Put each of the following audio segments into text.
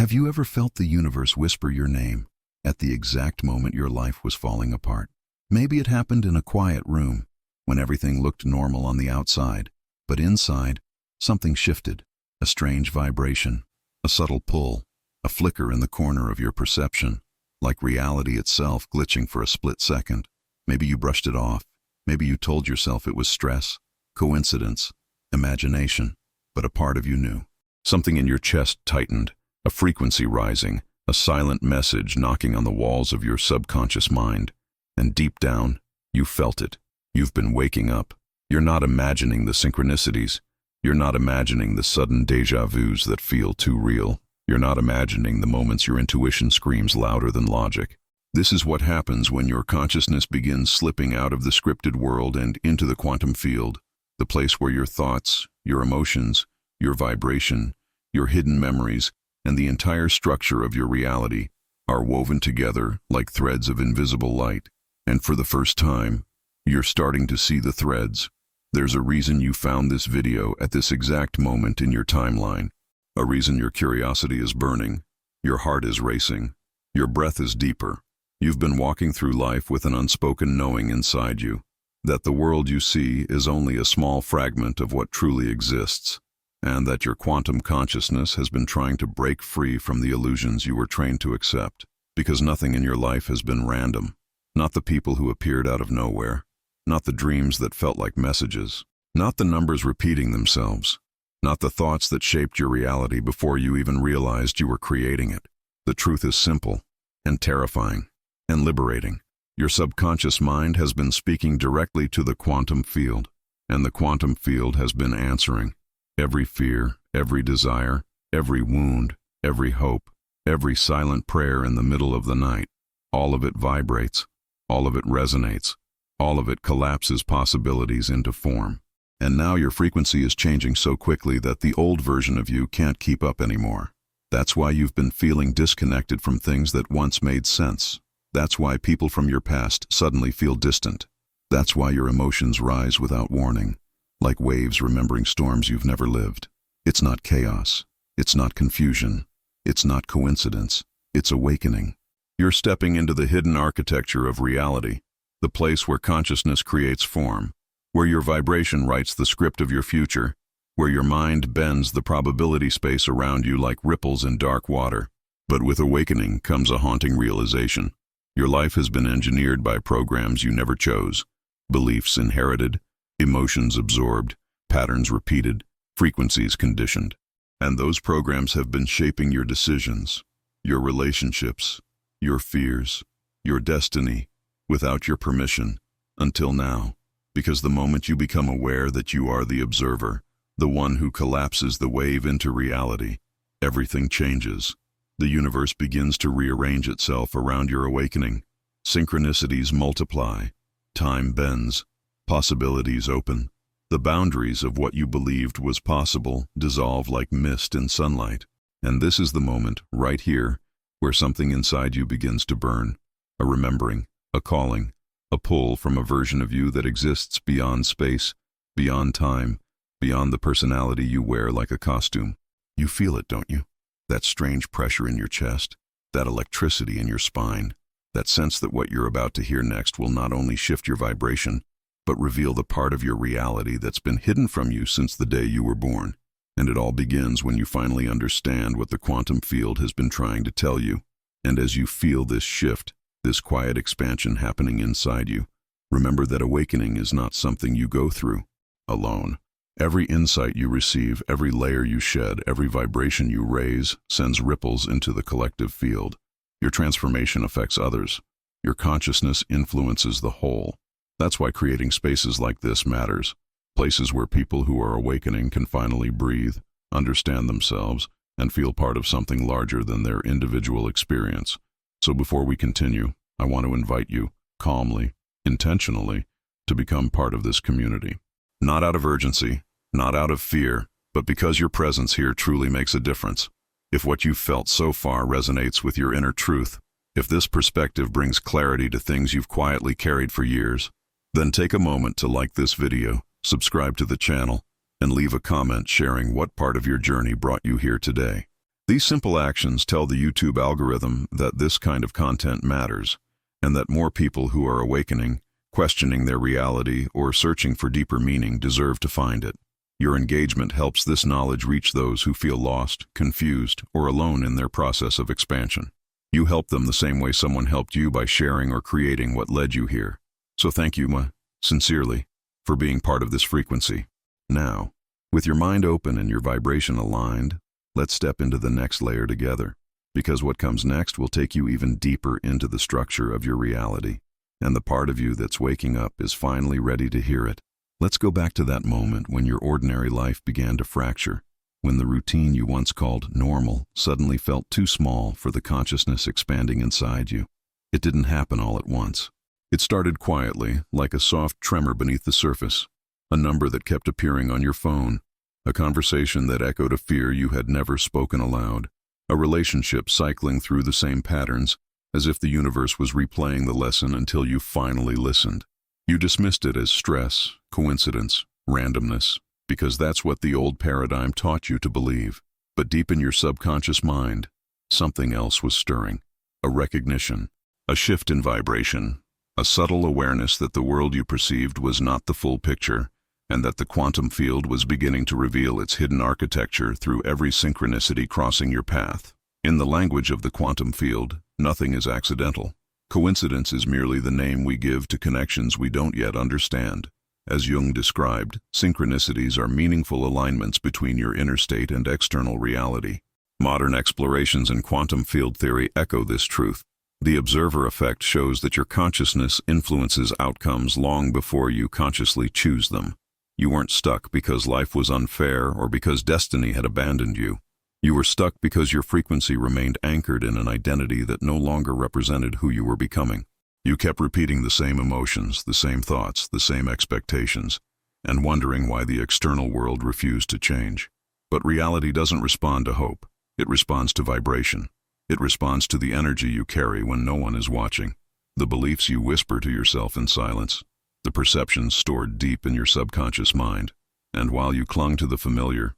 Have you ever felt the universe whisper your name at the exact moment your life was falling apart? Maybe it happened in a quiet room when everything looked normal on the outside, but inside, something shifted, a strange vibration, a subtle pull, a flicker in the corner of your perception, like reality itself glitching for a split second. Maybe you brushed it off. Maybe you told yourself it was stress, coincidence, imagination, but a part of you knew. Something in your chest tightened, a frequency rising, a silent message knocking on the walls of your subconscious mind. And deep down, you felt it. You've been waking up. You're not imagining the synchronicities. You're not imagining the sudden déjà vus that feel too real. You're not imagining the moments your intuition screams louder than logic. This is what happens when your consciousness begins slipping out of the scripted world and into the quantum field, the place where your thoughts, your emotions, your vibration, your hidden memories, and the entire structure of your reality are woven together like threads of invisible light. And for the first time, you're starting to see the threads. There's a reason you found this video at this exact moment in your timeline. A reason your curiosity is burning, your heart is racing, your breath is deeper. You've been walking through life with an unspoken knowing inside you that the world you see is only a small fragment of what truly exists, and that your quantum consciousness has been trying to break free from the illusions you were trained to accept, because nothing in your life has been random. Not the people who appeared out of nowhere, not the dreams that felt like messages, not the numbers repeating themselves, not the thoughts that shaped your reality before you even realized you were creating it. The truth is simple and terrifying and liberating. Your subconscious mind has been speaking directly to the quantum field, and the quantum field has been answering. Every fear, every desire, every wound, every hope, every silent prayer in the middle of the night, all of it vibrates, all of it resonates, all of it collapses possibilities into form. And now your frequency is changing so quickly that the old version of you can't keep up anymore. That's why you've been feeling disconnected from things that once made sense. That's why people from your past suddenly feel distant. That's why your emotions rise without warning, like waves remembering storms you've never lived. It's not chaos. It's not confusion. It's not coincidence. It's awakening. You're stepping into the hidden architecture of reality, the place where consciousness creates form, where your vibration writes the script of your future, where your mind bends the probability space around you like ripples in dark water. But with awakening comes a haunting realization. Your life has been engineered by programs you never chose, beliefs inherited, emotions absorbed, patterns repeated, frequencies conditioned. And those programs have been shaping your decisions, your relationships, your fears, your destiny, without your permission, until now. Because the moment you become aware that you are the observer, the one who collapses the wave into reality, everything changes. The universe begins to rearrange itself around your awakening. Synchronicities multiply, time bends, possibilities open. The boundaries of what you believed was possible dissolve like mist in sunlight. And this is the moment, right here, where something inside you begins to burn. A remembering, a calling, a pull from a version of you that exists beyond space, beyond time, beyond the personality you wear like a costume. You feel it, don't you? That strange pressure in your chest, that electricity in your spine, that sense that what you're about to hear next will not only shift your vibration, but reveal the part of your reality that's been hidden from you since the day you were born. And it all begins when you finally understand what the quantum field has been trying to tell you. And as you feel this shift, this quiet expansion happening inside you, remember that awakening is not something you go through alone. Every insight you receive, every layer you shed, every vibration you raise sends ripples into the collective field. Your transformation affects others. Your consciousness influences the whole. That's why creating spaces like this matters. Places where people who are awakening can finally breathe, understand themselves, and feel part of something larger than their individual experience. So before we continue, I want to invite you, calmly, intentionally, to become part of this community. Not out of urgency, not out of fear, but because your presence here truly makes a difference. If what you've felt so far resonates with your inner truth, if this perspective brings clarity to things you've quietly carried for years, then take a moment to like this video, subscribe to the channel, and leave a comment sharing what part of your journey brought you here today. These simple actions tell the YouTube algorithm that this kind of content matters, and that more people who are awakening, questioning their reality, or searching for deeper meaning deserve to find it. Your engagement helps this knowledge reach those who feel lost, confused, or alone in their process of expansion. You help them the same way someone helped you by sharing or creating what led you here. So thank you, sincerely, for being part of this frequency. Now, with your mind open and your vibration aligned, let's step into the next layer together, because what comes next will take you even deeper into the structure of your reality, and the part of you that's waking up is finally ready to hear it. Let's go back to that moment when your ordinary life began to fracture, when the routine you once called normal suddenly felt too small for the consciousness expanding inside you. It didn't happen all at once. It started quietly, like a soft tremor beneath the surface, a number that kept appearing on your phone, a conversation that echoed a fear you had never spoken aloud, a relationship cycling through the same patterns, as if the universe was replaying the lesson until you finally listened. You dismissed it as stress, coincidence, randomness, because that's what the old paradigm taught you to believe. But deep in your subconscious mind, something else was stirring. A recognition, a shift in vibration, a subtle awareness that the world you perceived was not the full picture, and that the quantum field was beginning to reveal its hidden architecture through every synchronicity crossing your path. In the language of the quantum field, nothing is accidental. Coincidence is merely the name we give to connections we don't yet understand. As Jung described, synchronicities are meaningful alignments between your inner state and external reality. Modern explorations in quantum field theory echo this truth. The observer effect shows that your consciousness influences outcomes long before you consciously choose them. You weren't stuck because life was unfair or because destiny had abandoned you. You were stuck because your frequency remained anchored in an identity that no longer represented who you were becoming. You kept repeating the same emotions, the same thoughts, the same expectations, and wondering why the external world refused to change. But reality doesn't respond to hope. It responds to vibration. It responds to the energy you carry when no one is watching, the beliefs you whisper to yourself in silence, the perceptions stored deep in your subconscious mind. And while you clung to the familiar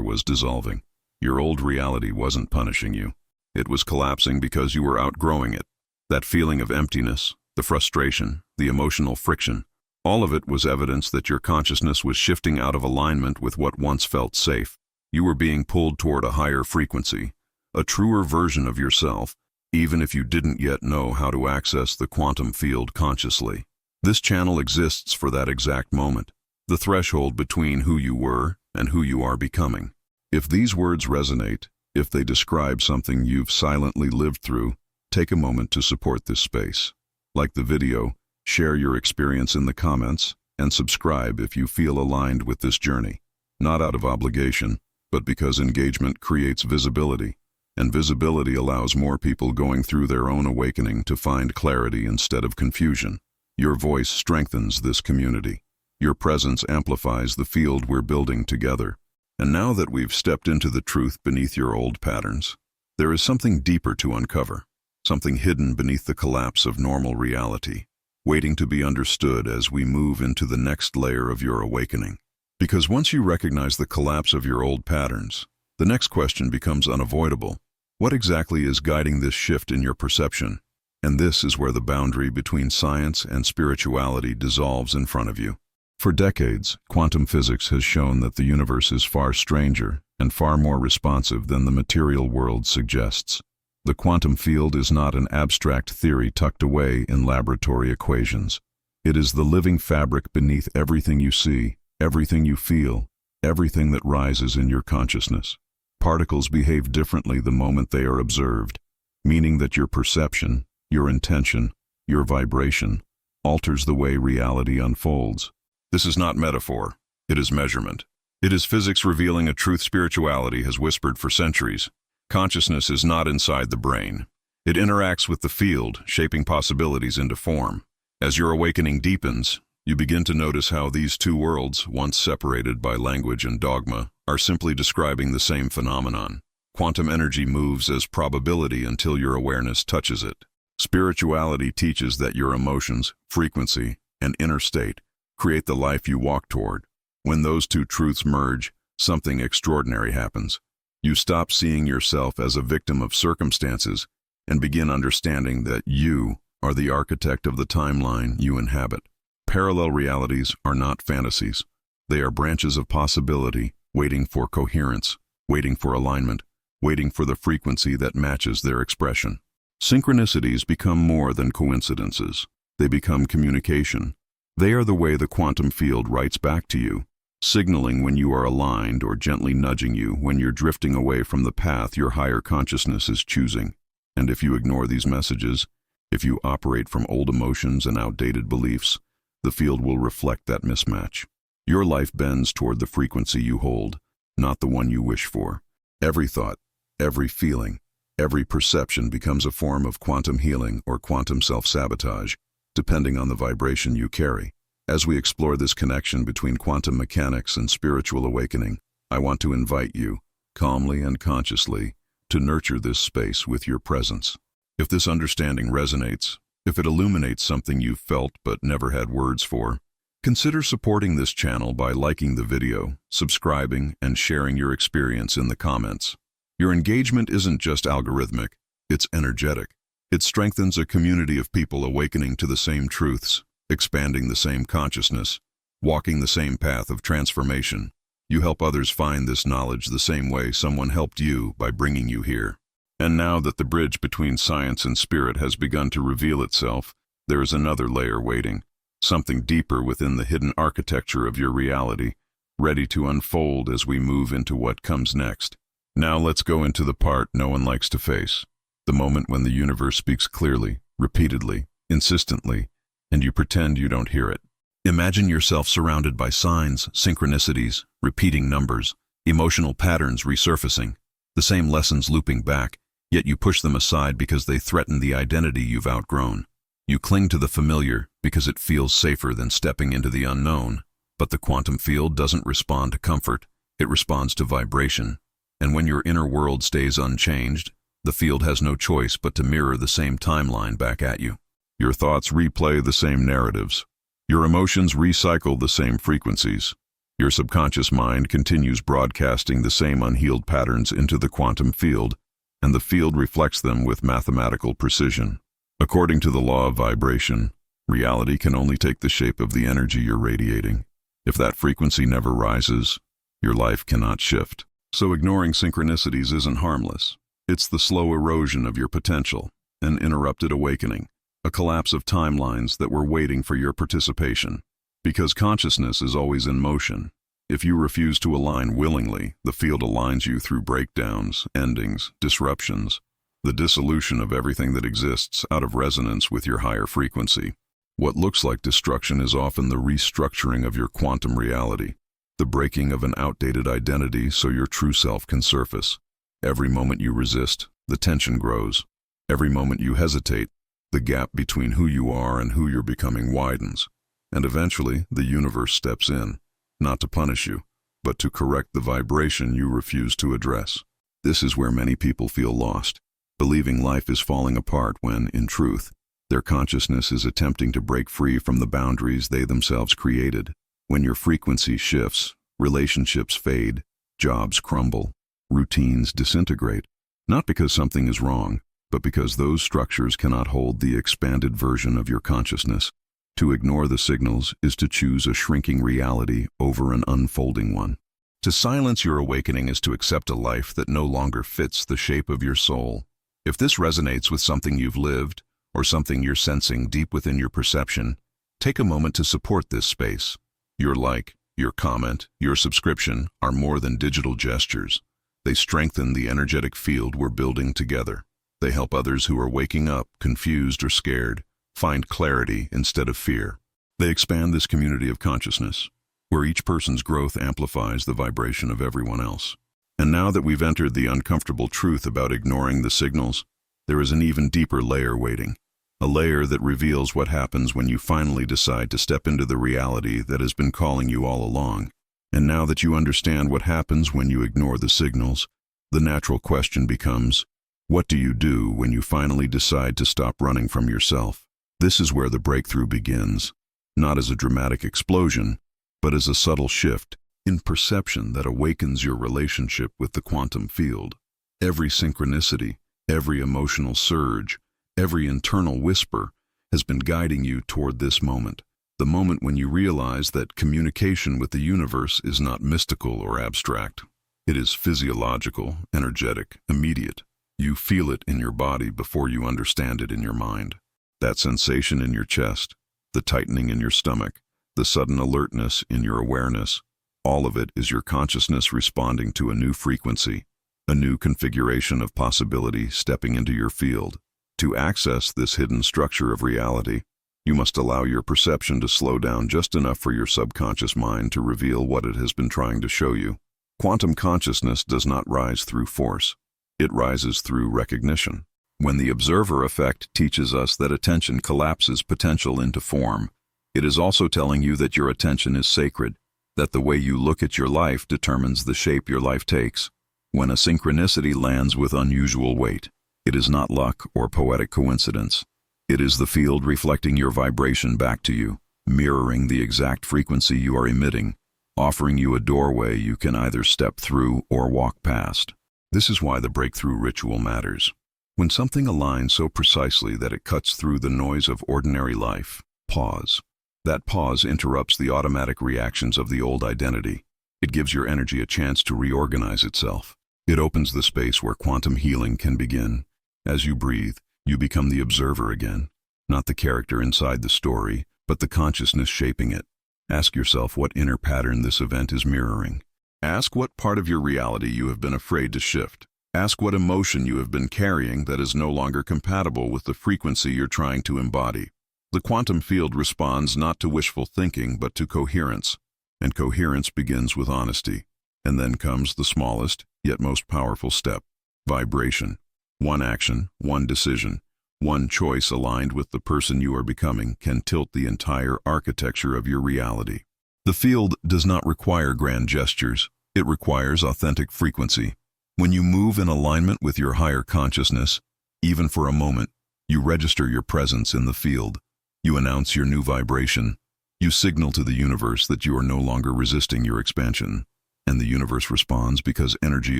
was dissolving. Your old reality wasn't punishing you. It was collapsing because you were outgrowing it. That feeling of emptiness, the frustration, the emotional friction, all of it was evidence that your consciousness was shifting out of alignment with what once felt safe. You were being pulled toward a higher frequency, a truer version of yourself, even if you didn't yet know how to access the quantum field consciously. This channel exists for that exact moment, the threshold between who you were and who you are becoming. If these words resonate, if they describe something you've silently lived through, take a moment to support this space. Like the video, share your experience in the comments, and subscribe if you feel aligned with this journey. Not out of obligation, but because engagement creates visibility, and visibility allows more people going through their own awakening to find clarity instead of confusion. Your voice strengthens this community. Your presence amplifies the field we're building together. And now that we've stepped into the truth beneath your old patterns, there is something deeper to uncover, something hidden beneath the collapse of normal reality, waiting to be understood as we move into the next layer of your awakening. Because once you recognize the collapse of your old patterns, the next question becomes unavoidable. What exactly is guiding this shift in your perception? And this is where the boundary between science and spirituality dissolves in front of you. For decades, quantum physics has shown that the universe is far stranger and far more responsive than the material world suggests. The quantum field is not an abstract theory tucked away in laboratory equations. It is the living fabric beneath everything you see, everything you feel, everything that rises in your consciousness. Particles behave differently the moment they are observed, meaning that your perception, your intention, your vibration, alters the way reality unfolds. This is not metaphor, it is measurement. It is physics revealing a truth spirituality has whispered for centuries. Consciousness is not inside the brain. It interacts with the field, shaping possibilities into form. As your awakening deepens, you begin to notice how these two worlds, once separated by language and dogma, are simply describing the same phenomenon. Quantum energy moves as probability until your awareness touches it. Spirituality teaches that your emotions, frequency, and inner state create the life you walk toward. When those two truths merge, something extraordinary happens. You stop seeing yourself as a victim of circumstances and begin understanding that you are the architect of the timeline you inhabit. Parallel realities are not fantasies. They are branches of possibility, waiting for coherence, waiting for alignment, waiting for the frequency that matches their expression. Synchronicities become more than coincidences. They become communication. They are the way the quantum field writes back to you, signaling when you are aligned or gently nudging you when you're drifting away from the path your higher consciousness is choosing. And if you ignore these messages, if you operate from old emotions and outdated beliefs, the field will reflect that mismatch. Your life bends toward the frequency you hold, not the one you wish for. Every thought, every feeling, every perception becomes a form of quantum healing or quantum self-sabotage, depending on the vibration you carry. As we explore this connection between quantum mechanics and spiritual awakening, I want to invite you, calmly and consciously, to nurture this space with your presence. If this understanding resonates, if it illuminates something you've felt but never had words for, consider supporting this channel by liking the video, subscribing, and sharing your experience in the comments. Your engagement isn't just algorithmic, it's energetic. It strengthens a community of people awakening to the same truths, expanding the same consciousness, walking the same path of transformation. You help others find this knowledge the same way someone helped you by bringing you here. And now that the bridge between science and spirit has begun to reveal itself, there is another layer waiting, something deeper within the hidden architecture of your reality, ready to unfold as we move into what comes next. Now let's go into the part no one likes to face, the moment when the universe speaks clearly, repeatedly, insistently, and you pretend you don't hear it. Imagine yourself surrounded by signs, synchronicities, repeating numbers, emotional patterns resurfacing, the same lessons looping back, yet you push them aside because they threaten the identity you've outgrown. You cling to the familiar because it feels safer than stepping into the unknown, but the quantum field doesn't respond to comfort, it responds to vibration. And when your inner world stays unchanged, the field has no choice but to mirror the same timeline back at you. Your thoughts replay the same narratives. Your emotions recycle the same frequencies. Your subconscious mind continues broadcasting the same unhealed patterns into the quantum field, and the field reflects them with mathematical precision. According to the law of vibration, reality can only take the shape of the energy you're radiating. If that frequency never rises, your life cannot shift. So ignoring synchronicities isn't harmless. It's the slow erosion of your potential, an interrupted awakening, a collapse of timelines that were waiting for your participation. Because consciousness is always in motion. If you refuse to align willingly, the field aligns you through breakdowns, endings, disruptions, the dissolution of everything that exists out of resonance with your higher frequency. What looks like destruction is often the restructuring of your quantum reality, the breaking of an outdated identity so your true self can surface. Every moment you resist, the tension grows. Every moment you hesitate, the gap between who you are and who you're becoming widens. And eventually, the universe steps in, not to punish you, but to correct the vibration you refuse to address. This is where many people feel lost, believing life is falling apart when, in truth, their consciousness is attempting to break free from the boundaries they themselves created. When your frequency shifts, relationships fade, jobs crumble, routines disintegrate, not because something is wrong, but because those structures cannot hold the expanded version of your consciousness. To ignore the signals is to choose a shrinking reality over an unfolding one. To silence your awakening is to accept a life that no longer fits the shape of your soul. If this resonates with something you've lived, or something you're sensing deep within your perception, take a moment to support this space. Your like, your comment, your subscription are more than digital gestures. They strengthen the energetic field we're building together. They help others who are waking up, confused or scared, find clarity instead of fear. They expand this community of consciousness, where each person's growth amplifies the vibration of everyone else. And now that we've entered the uncomfortable truth about ignoring the signals, there is an even deeper layer waiting, a layer that reveals what happens when you finally decide to step into the reality that has been calling you all along. And now that you understand what happens when you ignore the signals, the natural question becomes, what do you do when you finally decide to stop running from yourself? This is where the breakthrough begins, not as a dramatic explosion, but as a subtle shift in perception that awakens your relationship with the quantum field. Every synchronicity, every emotional surge, every internal whisper has been guiding you toward this moment, the moment when you realize that communication with the universe is not mystical or abstract. It is physiological, energetic, immediate. You feel it in your body before you understand it in your mind. That sensation in your chest, the tightening in your stomach, the sudden alertness in your awareness, all of it is your consciousness responding to a new frequency, a new configuration of possibility stepping into your field. To access this hidden structure of reality, you must allow your perception to slow down just enough for your subconscious mind to reveal what it has been trying to show you. Quantum consciousness does not rise through force. It rises through recognition. When the observer effect teaches us that attention collapses potential into form, it is also telling you that your attention is sacred, that the way you look at your life determines the shape your life takes. When a synchronicity lands with unusual weight, it is not luck or poetic coincidence. It is the field reflecting your vibration back to you, mirroring the exact frequency you are emitting, offering you a doorway you can either step through or walk past. This is why the breakthrough ritual matters. When something aligns so precisely that it cuts through the noise of ordinary life, pause. That pause interrupts the automatic reactions of the old identity. It gives your energy a chance to reorganize itself. It opens the space where quantum healing can begin. As you breathe, you become the observer again, not the character inside the story, but the consciousness shaping it. Ask yourself what inner pattern this event is mirroring. Ask what part of your reality you have been afraid to shift. Ask what emotion you have been carrying that is no longer compatible with the frequency you're trying to embody. The quantum field responds not to wishful thinking, but to coherence. And coherence begins with honesty. And then comes the smallest, yet most powerful step: vibration. One action, one decision, one choice aligned with the person you are becoming can tilt the entire architecture of your reality. The field does not require grand gestures. It requires authentic frequency. When you move in alignment with your higher consciousness, even for a moment, you register your presence in the field. You announce your new vibration. You signal to the universe that you are no longer resisting your expansion. And the universe responds because energy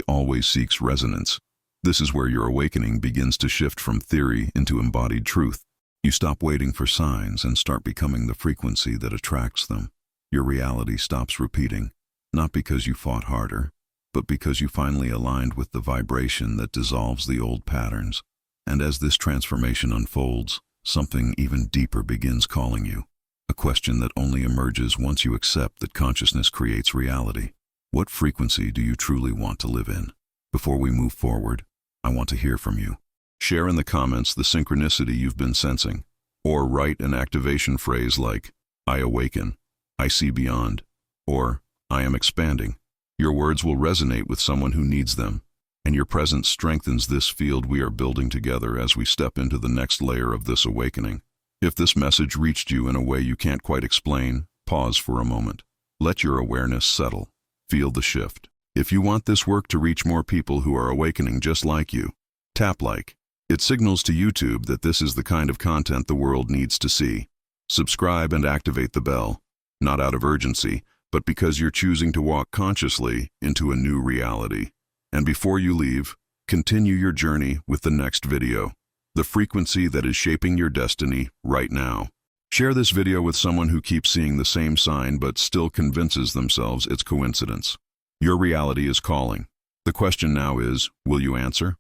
always seeks resonance. This is where your awakening begins to shift from theory into embodied truth. You stop waiting for signs and start becoming the frequency that attracts them. Your reality stops repeating, not because you fought harder, but because you finally aligned with the vibration that dissolves the old patterns. And as this transformation unfolds, something even deeper begins calling you. A question that only emerges once you accept that consciousness creates reality. What frequency do you truly want to live in? Before we move forward, I want to hear from you. Share in the comments the synchronicity you've been sensing, or write an activation phrase like, "I awaken," "I see beyond," or "I am expanding." Your words will resonate with someone who needs them, and your presence strengthens this field we are building together as we step into the next layer of this awakening. If this message reached you in a way you can't quite explain, pause for a moment. Let your awareness settle. Feel the shift. If you want this work to reach more people who are awakening just like you, tap like. It signals to YouTube that this is the kind of content the world needs to see. Subscribe and activate the bell, not out of urgency, but because you're choosing to walk consciously into a new reality. And before you leave, continue your journey with the next video, the frequency that is shaping your destiny right now. Share this video with someone who keeps seeing the same sign but still convinces themselves it's coincidence. Your reality is calling. The question now is, will you answer?